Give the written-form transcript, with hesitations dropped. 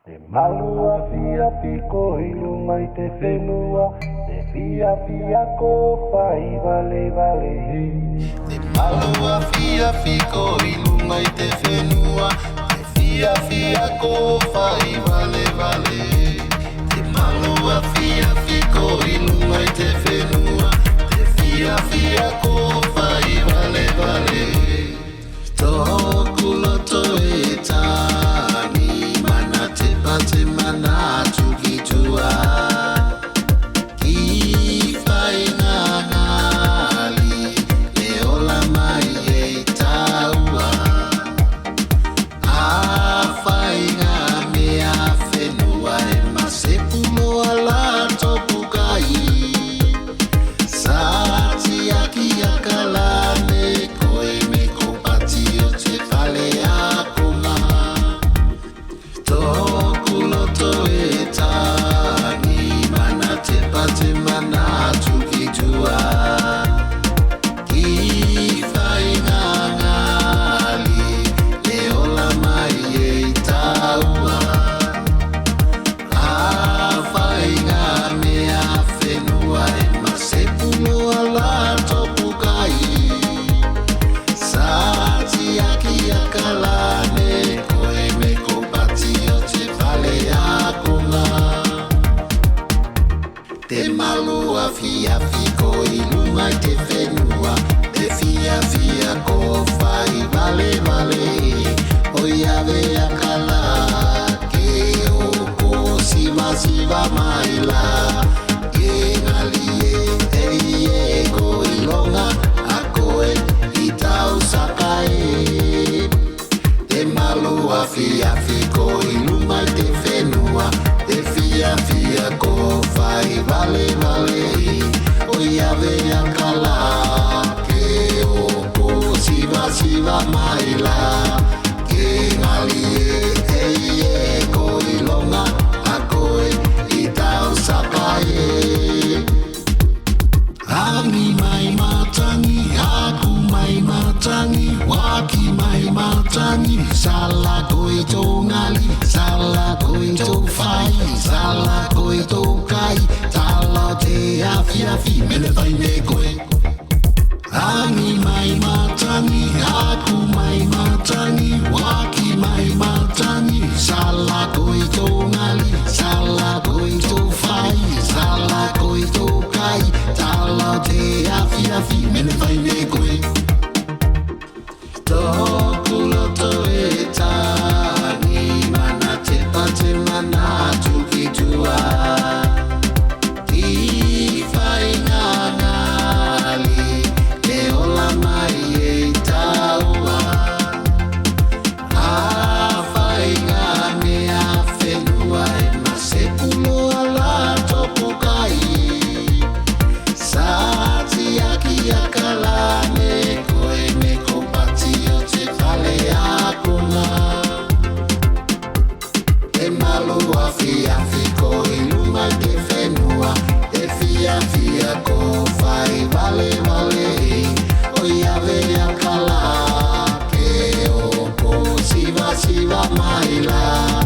Te malua fia piko ilunga I te whenua, te fia fia ko whai vale vale hei. Te malua fia piko ilunga I te whenua, te fia fia ko whai vale vale. Te malua fia piko ilunga I te whenua, te fia fia ko whai vale vale. Tōku loto e tāni, mana te pate mana tuki tua. Ki whai ngā ngali, me ola mai e taua. A whai ngā mea whenua e masepulo ala topu kai. Sāti aki akalane koe me kopati o te whale akonga. Tōku loto e tāni, mana te pate mana tuki tua. Ki whai ngā ngali, me ola mai e taua. A whai ngā mea whenua e masepulo ala topu kai. Sāti aki akalane koe me kopati o te whale akonga. Te malua fia fiko ilunga I te whenua, te fia fia ko whai vale vale. Oi ave akala ke oko siva siva maila. Ke ngali e ko ilonga a koe I tau sakae. Te malua fia fiko ilunga I te whenua, te fia fia ko whai vale vale. Oi ave akala ke oko siva siva maila. Ke ngali e ko ilonga a koe I tau sakae. Rangi mai matangi, aku mai matangi, waki mai matangi. Sala koe tō ngali, sala koe tō whai, sala koe tō kai. Tala te awhi awhi, mene whai me koe. Rangi mai matangi, aku mai matangi, waki mai matangi. Sala koe tō ngali, sala koe tō whai, sala koe tō kai. Tala te awhi awhi, mene whai me koe. Tōku loto e tāni, mana te pate mana tuki tua. Ki whai ngā ngali, me ola mai e taua. A whai ngā mea whenua e masepulo ala topu kai. Sāti aki akalane koe me kopati o te whale akonga. Te malua fia fiko ilunga I te whenua, te fia fia ko whai vale vale. Oi ave akala ke oko siva siva maila.